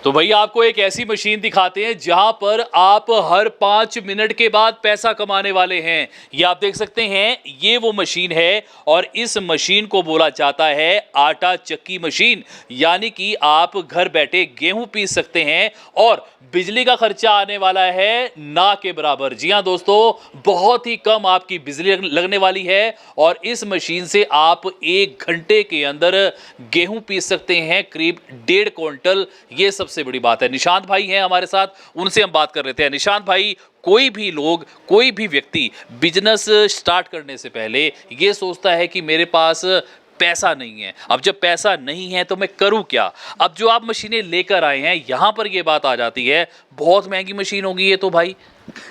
तो भैया आपको एक ऐसी मशीन दिखाते हैं जहां पर आप हर 5 मिनट के बाद पैसा कमाने वाले हैं। ये आप देख सकते हैं, ये वो मशीन है और इस मशीन को बोला जाता है आटा चक्की मशीन। यानी कि आप घर बैठे गेहूं पीस सकते हैं और बिजली का खर्चा आने वाला है ना के बराबर। जी हाँ दोस्तों, बहुत ही कम आपकी बिजली लगने वाली है और इस मशीन से आप 1 घंटे के अंदर गेहूं पीस सकते हैं करीब 1.5 क्विंटल। ये सबसे बड़ी बात है। निशांत भाई हैं हमारे साथ, उनसे हम बात कर रहे थे। निशांत भाई, कोई भी लोग, कोई भी व्यक्ति बिजनेस स्टार्ट करने से पहले ये सोचता है कि मेरे पास पैसा नहीं है। अब जब पैसा नहीं है तो मैं करूं क्या? अब जो आप मशीनें लेकर आए हैं यहां पर ये बात आ जाती है, बहुत महंगी मशीन होगी ये तो भाई।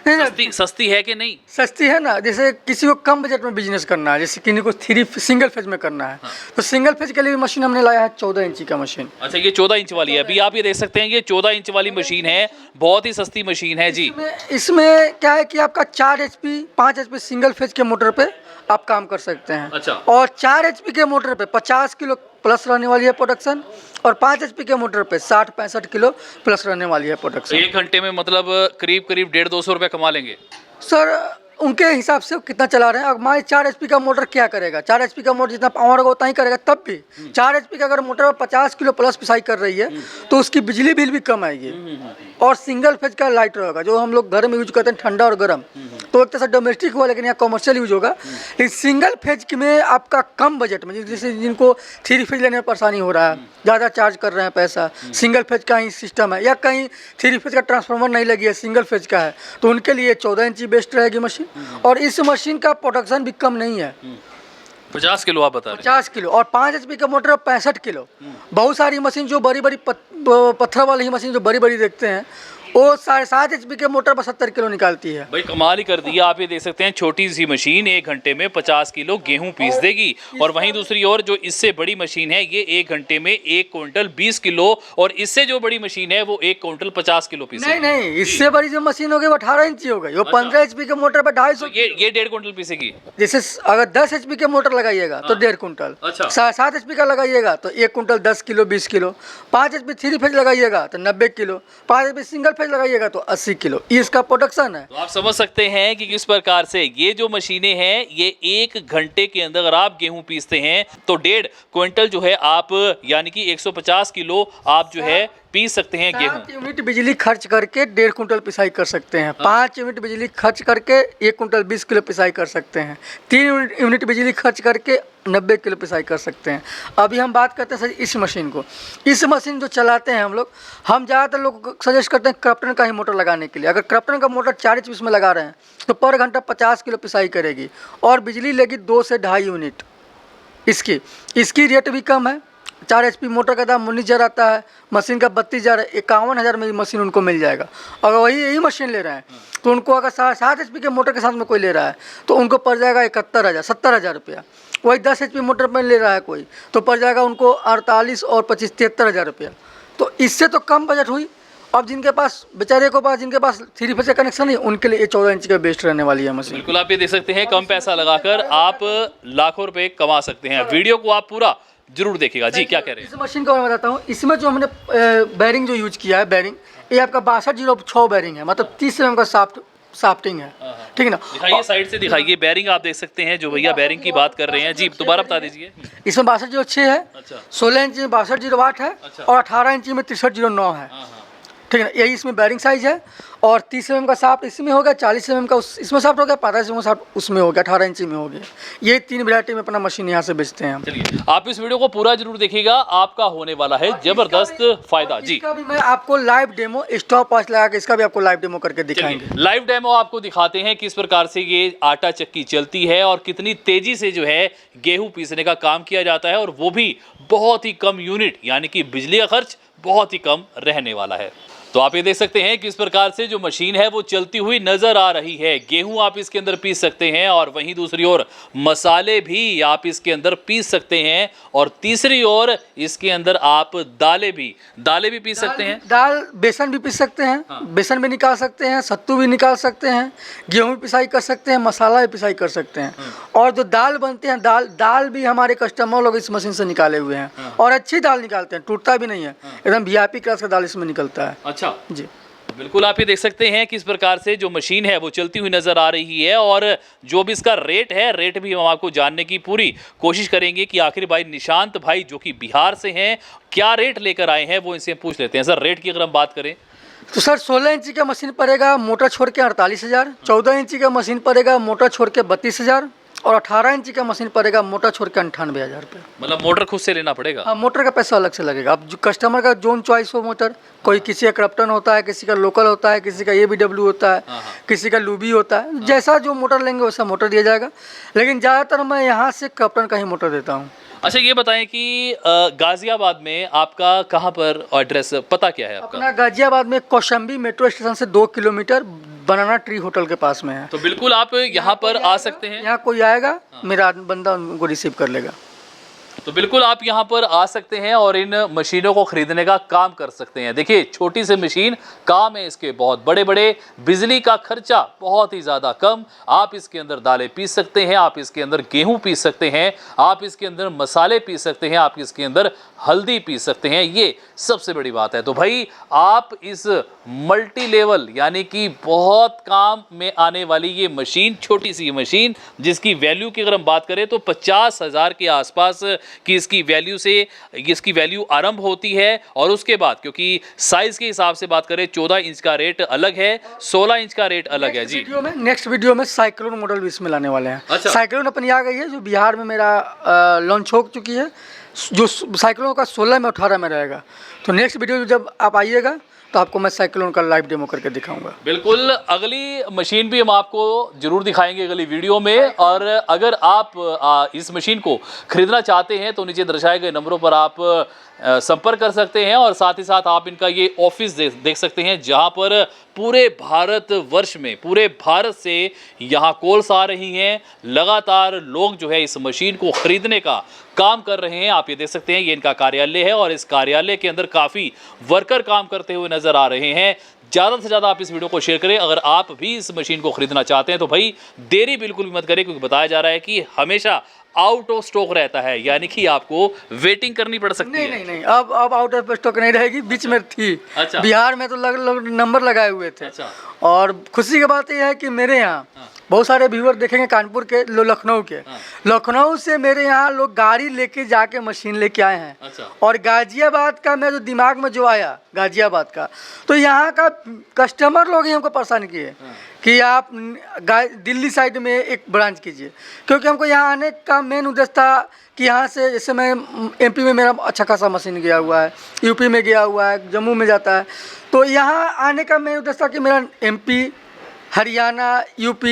सस्ती है कि नहीं? सस्ती है ना। जैसे किसी को कम बजट में बिजनेस करना है, जैसे किसी को सिंगल फेज में करना है, तो सिंगल फेज के लिए मशीन हमने लाया है 14 इंची का मशीन। अच्छा, ये 14 इंच वाली है। अभी आप ये देख सकते हैं, ये 14 इंच वाली मशीन है, बहुत ही सस्ती मशीन है जी। इसमें क्या है कि आपका 4 HP 5 HP सिंगल फेज के मोटर पे आप काम कर सकते हैं। अच्छा। और 4 HP के मोटर पे 50 किलो प्लस रहने वाली है प्रोडक्शन, और 5 HP के मोटर पे 60-65 किलो प्लस रहने वाली है प्रोडक्शन। 1 घंटे में मतलब करीब 150-200 रुपए कमा लेंगे सर। उनके हिसाब से कितना चला रहे हैं। अब हमारे 4 HP का मोटर क्या करेगा? 4 HP का मोटर जितना पावर होगा उतना ही करेगा। तब भी 4 HP का अगर मोटर 50 किलो प्लस पिसाई कर रही है तो उसकी बिजली बिल भी कम आएगी। और सिंगल फेज का लाइट रहेगा, जो हम लोग घर में यूज करते हैं ठंडा और गर्म, तो एक तरह से डोमेस्टिक हुआ, लेकिन यहाँ कमर्शियल यूज होगा। लेकिन सिंगल फेज में आपका कम बजट में, जैसे जिनको 3 फेज लेने में परेशानी हो रहा है, ज़्यादा चार्ज कर रहे हैं पैसा, सिंगल फेज का ही सिस्टम है, या कहीं 3 फेज का ट्रांसफार्मर नहीं लगी है, सिंगल फेज का है, तो उनके लिए 14 इंची बेस्ट रहेगी मशीन। और इस मशीन का प्रोडक्शन भी कम नहीं है। 50 किलो आप बता रहे हैं? 50 किलो। और 5 HP का मोटर 65 किलो। बहुत सारी मशीन जो बड़ी बड़ी पत्थर वाली मशीन जो बड़ी बड़ी देखते हैं, वो 7.5 HP के मोटर पर 70 किलो निकालती है। भाई कमाल ही कर दिया। आप ये देख सकते हैं, छोटी सी मशीन 1 घंटे में 50 किलो गेहूं पीस देगी। और वहीं दूसरी ओर जो इससे बड़ी मशीन है, ये 1 घंटे में 1 क्विंटल 20 किलो, और इससे जो बड़ी मशीन है वो 1 क्विंटल 50 किलो पीसेगी। नहीं, इससे बड़ी जो मशीन होगी वो 18 इंची हो गई। वो 15 HP के मोटर पर 250। तो ये 1.5 क्विंटल पीसेगी। जैसे अगर 10 HP के मोटर लगाइएगा तो 1.5 क्विंटल। अच्छा। 7 HP का लगाइएगा तो 1 quintal 10 kilo 20 kilo. 5 HP 3 phase लगाइएगा तो 90 किलो। 5 HP सिंगल फेज लगाइएगा तो 80 किलो। ये इसका प्रोडक्शन है। तो आप समझ सकते हैं कि किस प्रकार से ये जो मशीनें हैं, ये 1 घंटे के अंदर अगर आप गेहूं पीसते हैं तो 1.5 क्विंटल जो है आप, यानी कि 150 किलो आप जो है पीस सकते हैं गेहूं। 7 यूनिट बिजली खर्च करके 1.5 क्विंटल पिसाई कर सकते हैं। 5 यूनिट बिजली खर्च करके 1 क्विंटल 20 किलो पिसाई कर सकते हैं। 3 यूनिट बिजली खर्च करके 90 किलो पिसाई कर सकते हैं। अभी हम बात करते हैं सर इस मशीन को। इस मशीन जो चलाते हैं हम ज़्यादातर लोग को सजेस्ट करते हैं क्रॉम्पटन का ही मोटर लगाने के लिए। अगर क्रॉम्पटन का मोटर 4 HP में लगा रहे हैं तो पर घंटा 50 किलो पिसाई करेगी और बिजली लेगी 2 से 2.5 यूनिट। इसकी रेट भी कम है। 4 HP मोटर का दाम 19,000 आता है, मशीन का 32,000 है। 51,000 में मशीन उनको मिल जाएगा। अगर वही यही मशीन ले रहे हैं तो उनको, अगर 7 HP के मोटर के साथ में कोई ले रहा है तो उनको पड़ जाएगा 71,000 70,000 रुपया। वही 10 HP मोटर पर ले रहा है कोई तो पड़ जाएगा उनको 48 और 25 73,000 रुपया। तो इससे तो कम बजट हुई। अब जिनके पास बेचारे को पास जिनके पास 3 फेज का कनेक्शन है, उनके लिए ये 14 इंच का बेस्ट रहने वाली है मशीन। बिल्कुल, आप ये देख सकते हैं, कम पैसा लगाकर आप लाखों रुपए कमा सकते हैं। वीडियो को आप पूरा जरूर देखिएगा। जी क्या कह रहे हैं? इस मशीन का मैं बताता हूँ। इसमें जो हमने बैरिंग जो यूज किया है, बैरिंग ये आपका 6206 बैरिंग है, मतलब 30 mm का शाफ्टिंग है। ठीक है ना? दिखाइए, साइड से दिखाइए। बैरिंग आप देख सकते हैं, जो भैया बैरिंग की बात कर रहे हैं। जी दोबारा बता दीजिए। इसमें 6206 है। अच्छा। 16 इंच में 6208 है। अच्छा। और 18 इंच में 6309 है। ठीक है ना? यही इसमें बैरिंग साइज है। और 30 mm का शाफ्ट इसमें हो गया, 40 mm का इसमें शाफ्ट हो गया, 45 mm का शाफ्ट उसमें हो गया, 18 इंची में हो गया। ये 3 वैरायटी में अपना मशीन यहाँ से बेचते हैं हम। चलिए, आप इस वीडियो को पूरा जरूर देखिएगा, आपका होने वाला है जबरदस्त फायदा। जी, इसका भी मैं आपको लाइव डेमो स्टॉप वॉच लगा के इसका भी आपको लाइव डेमो करके दिखाएंगे। लाइव डेमो आपको दिखाते हैं किस प्रकार से ये आटा चक्की चलती है और कितनी तेजी से जो है गेहूं पीसने का काम किया जाता है, और वो भी बहुत ही कम यूनिट, यानी कि बिजली का खर्च बहुत ही कम रहने वाला है। तो आप ये देख सकते हैं कि इस प्रकार से जो मशीन है वो चलती हुई नजर आ रही है। गेहूं आप इसके अंदर पीस सकते हैं और वहीं दूसरी ओर मसाले भी आप इसके अंदर पीस सकते हैं और तीसरी ओर इसके अंदर आप दालें भी पीस सकते हैं। दाल बेसन भी पीस सकते हैं, हाँ। बेसन भी निकाल सकते हैं, सत्तू भी निकाल सकते हैं, गेहूं भी पिसाई कर सकते हैं, मसाला भी पिसाई कर सकते हैं। और जो दाल बनते हैं, दाल भी हमारे कस्टमर लोग इस मशीन से निकाले हुए हैं और अच्छी दाल निकालते हैं, टूटता भी नहीं है, एकदम वीआईपी क्लास का दाल इसमें निकलता है। अच्छा जी बिल्कुल, आप ये देख सकते हैं कि इस प्रकार से जो मशीन है वो चलती हुई नजर आ रही है और जो भी इसका रेट है, रेट भी हम आपको जानने की पूरी कोशिश करेंगे कि आखिर भाई निशांत भाई जो कि बिहार से हैं क्या रेट लेकर आए हैं, वो इनसे पूछ लेते हैं। सर रेट की अगर हम बात करें तो सर 16 इंची का मशीन पड़ेगा मोटर छोड़ के 48,000, 14 इंची का मशीन पड़ेगा मोटर छोड़ के 32,000 और 18 इंची का मशीन पड़ेगा मोटर छोड़ के 98,000 रुपये। मतलब मोटर खुद से लेना पड़ेगा? हाँ, मोटर का पैसा अलग से लगेगा। अब जो कस्टमर का जोन चॉइस हो मोटर, कोई किसी का क्रॉम्पटन होता है, किसी का लोकल होता है, किसी का ABW होता है, किसी का लूबी होता है, जैसा जो मोटर लेंगे वैसा मोटर दिया जाएगा। लेकिन ज़्यादातर मैं यहाँ से क्रॉम्पटन का ही मोटर देता हूँ। अच्छा ये बताएं कि गाजियाबाद में आपका कहाँ पर एड्रेस, पता क्या है आपका? अपना गाजियाबाद में कौशंबी मेट्रो स्टेशन से 2 किलोमीटर बनाना ट्री होटल के पास में है। तो बिल्कुल आप यहाँ पर आ सकते हैं। यहाँ कोई आएगा, मेरा बंदा उनको रिसीव कर लेगा। तो बिल्कुल आप यहाँ पर आ सकते हैं और इन मशीनों को खरीदने का काम कर सकते हैं। देखिए छोटी सी मशीन, काम है इसके बहुत बड़े बड़े, बिजली का खर्चा बहुत ही ज़्यादा कम। आप इसके अंदर दालें पीस सकते हैं, आप इसके अंदर गेहूं पीस सकते हैं, आप इसके अंदर मसाले पीस सकते हैं, आप इसके अंदर हल्दी पीस सकते हैं। ये सबसे बड़ी बात है। तो भाई आप इस मल्टी लेवल यानी कि बहुत काम में आने वाली ये मशीन, छोटी सी मशीन जिसकी वैल्यू की अगर हम बात करें तो 50,000 के आसपास कि इसकी वैल्यू आरंभ होती है। और उसके बाद क्योंकि साइज के हिसाब से बात करें 14 इंच का रेट अलग है, 16 इंच का रेट अलग है। जी नेक्स्ट वीडियो में साइक्लोन मॉडल भी इसमें लाने वाले हैं। अच्छा। साइक्लोन अपनी आ गई है जो बिहार में मेरा लॉन्च हो चुकी है, जो साइक्लोन का 16 में 18 में रहेगा। तो नेक्स्ट वीडियो जब आप आइएगा तो आपको मैं साइक्लोन का लाइव डेमो करके दिखाऊंगा। बिल्कुल, अगली मशीन भी हम आपको जरूर दिखाएंगे अगली वीडियो में। और अगर आप इस मशीन को खरीदना चाहते हैं तो नीचे दर्शाए गए नंबरों पर आप संपर्क कर सकते हैं और साथ ही साथ आप इनका ये ऑफिस देख सकते हैं जहां पर पूरे भारतवर्ष में, पूरे भारत से यहाँ कॉल्स आ रही हैं। लगातार लोग जो है इस मशीन को खरीदने का काम कर रहे हैं। आप ये देख सकते हैं ये इनका कार्यालय है और इस कार्यालय के अंदर काफ़ी वर्कर काम करते हुए नजर आ रहे हैं। ज़्यादा से ज़्यादा आप इस वीडियो को शेयर करें। अगर आप भी इस मशीन को खरीदना चाहते हैं तो भाई देरी बिल्कुल भी मत करें, क्योंकि बताया जा रहा है कि हमेशा आउट ऑफ स्टॉक रहता है, यानी कि आपको वेटिंग करनी पड़ सकती है। नहीं, अब आउट ऑफ स्टॉक नहीं रहेगी, बीच में थी। अच्छा। बिहार में तो लग नंबर लगाए हुए थे। अच्छा। और खुशी की बात यह है कि मेरे यहाँ बहुत सारे व्यूअर देखेंगे कानपुर के, लखनऊ के, लखनऊ से मेरे यहाँ लोग गाड़ी लेके जाके मशीन लेके आए हैं। अच्छा। और गाजियाबाद का मैं जो दिमाग में जो आया गाजियाबाद का, तो यहाँ का कस्टमर लोग ही हमको परेशान किए कि आप दिल्ली साइड में एक ब्रांच कीजिए, क्योंकि हमको यहाँ आने का मेन उद्देश्य था कि यहाँ से, जैसे मैं MP में मेरा अच्छा खासा मशीन गया हुआ है, UP में गया हुआ है, जम्मू में जाता है, तो यहाँ आने का मेन उद्देश्य था कि मेरा MP, हरियाणा, UP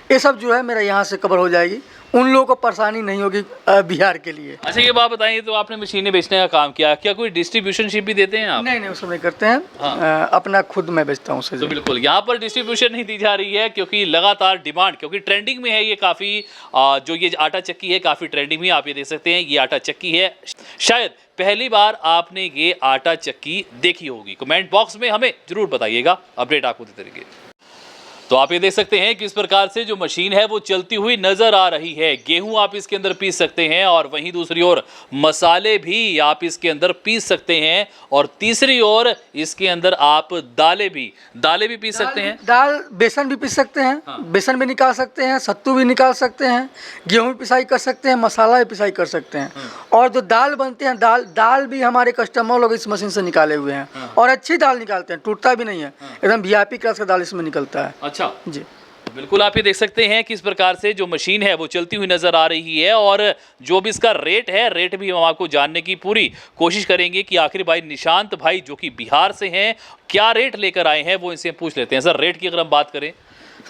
ये सब जो है मेरा यहाँ से कवर हो जाएगी, उन लोगों को परेशानी नहीं होगी बिहार के लिए। अच्छा ये बात बताइए, तो आपने मशीनें बेचने का काम किया, क्या कोई डिस्ट्रीब्यूशनशिप भी देते हैं आप? नहीं, वो सब नहीं करते हैं। अपना खुद मैं बेचता हूँ। तो बिल्कुल यहाँ पर डिस्ट्रीब्यूशन नहीं दी जा रही है क्योंकि लगातार डिमांड, क्योंकि ट्रेंडिंग में है ये काफ़ी, जो ये आटा चक्की है काफ़ी ट्रेंडिंग में। आप ये देख सकते हैं ये आटा चक्की है, शायद पहली बार आपने ये आटा चक्की देखी होगी। कमेंट बॉक्स में हमें जरूर बताइएगा, अपडेट आपको देते रहेंगे। तो आप ये देख सकते हैं कि इस प्रकार से जो मशीन है वो चलती हुई नजर आ रही है। गेहूं आप इसके अंदर पीस सकते हैं और वहीं दूसरी ओर मसाले भी आप इसके अंदर पीस सकते हैं और तीसरी ओर इसके अंदर आप दालें भी पीस सकते हैं। दाल बेसन भी पीस सकते हैं। हाँ। बेसन भी निकाल सकते हैं, सत्तू भी निकाल सकते हैं, गेहूं भी पिसाई कर सकते हैं, मसाला भी पिसाई कर सकते हैं। और जो दाल बनते हैं, दाल भी हमारे कस्टमर लोग इस मशीन से निकाले हुए हैं और अच्छी दाल निकालते हैं, टूटता भी नहीं है, एकदम VIP क्लास का दाल इसमें निकलता है। अच्छा जी बिल्कुल, आप ये देख सकते हैं कि इस प्रकार से जो मशीन है वो चलती हुई नजर आ रही है और जो भी इसका रेट है, रेट भी हम आपको जानने की पूरी कोशिश करेंगे कि आखिर भाई निशांत भाई जो कि बिहार से हैं क्या रेट लेकर आए हैं, वो इनसे पूछ लेते हैं। सर रेट की अगर हम बात करें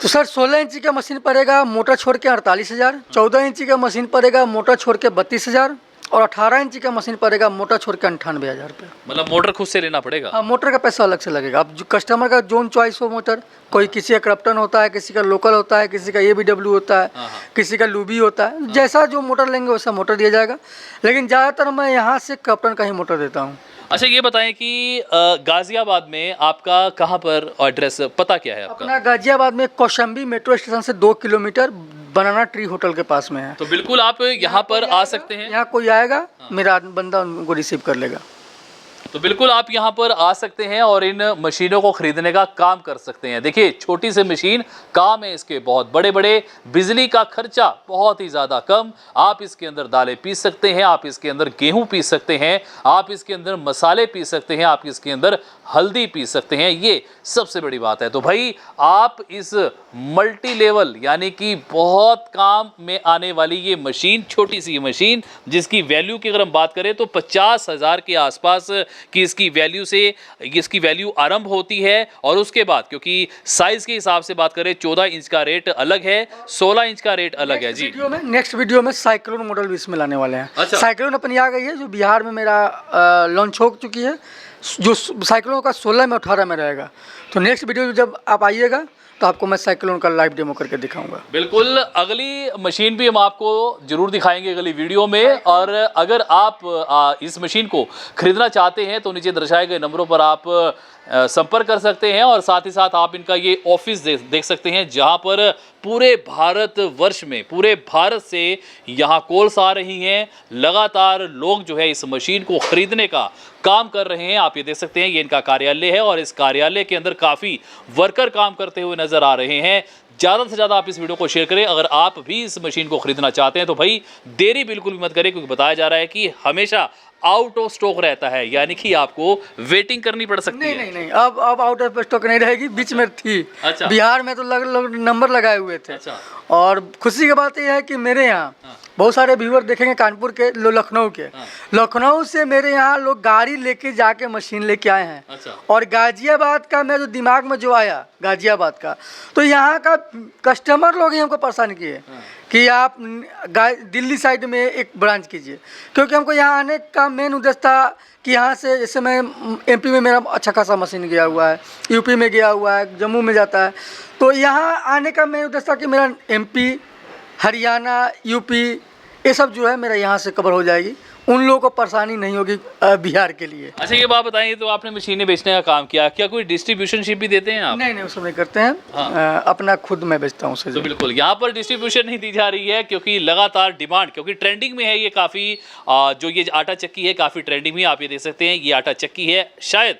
तो सर 16 इंची का मशीन पड़ेगा मोटर छोड़ के 48,000, 14 इंची का मशीन पड़ेगा मोटर छोड़ के 32,000 और 18 इंची का मशीन पड़ेगा मोटर छोड़ के 98,000 रुपये। मतलब मोटर खुद से लेना पड़ेगा? हाँ, मोटर का पैसा अलग से लगेगा। अब जो कस्टमर का जोन चॉइस हो मोटर, कोई किसी का क्रॉम्पटन होता है, किसी का लोकल होता है, किसी का ABW होता है, किसी का लूबी होता है, जैसा जो मोटर लेंगे वैसा मोटर दिया जाएगा। लेकिन ज़्यादातर मैं यहाँ से क्रॉम्पटन का ही मोटर देता हूँ। अच्छा, ये बताएं कि गाजियाबाद में आपका कहाँ पर एड्रेस, पता क्या है आपका? अपना गाजियाबाद में कौशाम्बी मेट्रो स्टेशन से 2 किलोमीटर बनाना ट्री होटल के पास में है। तो बिल्कुल आप यहाँ पर आ सकते हैं। यहाँ कोई आएगा, मेरा बंदा उनको रिसीव कर लेगा। तो बिल्कुल आप यहाँ पर आ सकते हैं और इन मशीनों को खरीदने का काम कर सकते हैं। देखिए, छोटी सी मशीन, काम है इसके बहुत बड़े बड़े, बिजली का खर्चा बहुत ही ज़्यादा कम। आप इसके अंदर दालें पीस सकते हैं, आप इसके अंदर गेहूं पीस सकते हैं, आप इसके अंदर मसाले पीस सकते हैं, आप इसके अंदर हल्दी पीस सकते हैं। ये सबसे बड़ी बात है। तो भाई, आप इस मल्टी लेवल यानी कि बहुत काम में आने वाली ये मशीन, छोटी सी मशीन, जिसकी वैल्यू की अगर हम बात करें तो 50,000 के आसपास कि इसकी वैल्यू से इसकी वैल्यू आरंभ होती है। और उसके बाद, क्योंकि साइज के हिसाब से बात करें, 14 इंच का रेट अलग है, 16 इंच का रेट अलग है जी। नेक्स्ट वीडियो में साइक्लोन मॉडल भी इसमें लाने वाले हैं। अच्छा। साइक्लोन अपनी आ गई है, जो बिहार में मेरा लॉन्च हो चुकी है, जो साइक्लोन का 16 में 18 में रहेगा। तो नेक्स्ट वीडियो जब आप आइएगा तो आपको मैं साइक्लोन का लाइव डेमो करके दिखाऊंगा। बिल्कुल, अगली मशीन भी हम आपको जरूर दिखाएंगे अगली वीडियो में। और अगर आप इस मशीन को खरीदना चाहते हैं तो नीचे दर्शाए गए नंबरों पर आप संपर्क कर सकते हैं। और साथ ही साथ आप इनका ये ऑफिस देख सकते हैं, जहां पर पूरे भारतवर्ष में, पूरे भारत से यहाँ कॉल्स आ रही हैं। लगातार लोग जो है इस मशीन को खरीदने का काम कर रहे हैं। आप ये देख सकते हैं, ये इनका कार्यालय है और इस कार्यालय के अंदर काफ़ी वर्कर काम करते हुए नजर आ रहे हैं। ज़्यादा से ज़्यादा आप इस वीडियो को शेयर करें। अगर आप भी इस मशीन को खरीदना चाहते हैं तो भाई देरी बिल्कुल भी मत करें, क्योंकि बताया जा रहा है कि हमेशा आउट ऑफ स्टॉक रहता है, यानी कि आपको वेटिंग करनी पड़ सकती है। नहीं, अब आउट ऑफ स्टॉक नहीं रहेगी, बीच में थी। अच्छा। बिहार में तो नंबर लगाए हुए थे। अच्छा। और खुशी की बात यह है कि मेरे यहाँ बहुत सारे व्यूअर देखेंगे कानपुर के, लखनऊ के। लखनऊ से मेरे यहाँ लोग गाड़ी लेके जाके मशीन लेके आए हैं। अच्छा। और गाजियाबाद का मैं जो दिमाग में जो आया गाजियाबाद का, तो यहाँ का कस्टमर लोग ही हमको परेशान किए कि आप दिल्ली साइड में एक ब्रांच कीजिए, क्योंकि हमको यहाँ आने का मेन उद्देश्य था कि यहाँ से, जैसे मैं MP में मेरा अच्छा खासा मशीन गया हुआ है, UP में गया हुआ है, जम्मू में जाता है, तो यहाँ आने का मेन उद्देश्य था कि मेरा MP, हरियाणा, UP ये सब जो है मेरा यहाँ से कवर हो जाएगी, उन लोगों को परेशानी नहीं होगी बिहार के लिए। अच्छा, ये बात बताइए, तो आपने मशीनें बेचने का काम किया, क्या कोई डिस्ट्रीब्यूशनशिप भी देते हैं आप? नहीं, उसमें नहीं करते हैं। हाँ। अपना खुद मैं बेचता हूँ उसे। तो बिल्कुल यहाँ पर डिस्ट्रीब्यूशन नहीं दी जा रही है, क्योंकि लगातार डिमांड, क्योंकि ट्रेंडिंग में है ये काफ़ी, जो ये आटा चक्की है काफ़ी ट्रेंडिंग में, आप ये देख सकते हैं। ये आटा चक्की है, शायद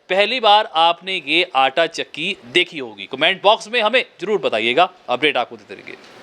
पहली बार आपने ये आटा चक्की देखी होगी। कमेंट बॉक्स में हमें जरूर बताइएगा, अपडेट आपको देते रहेंगे।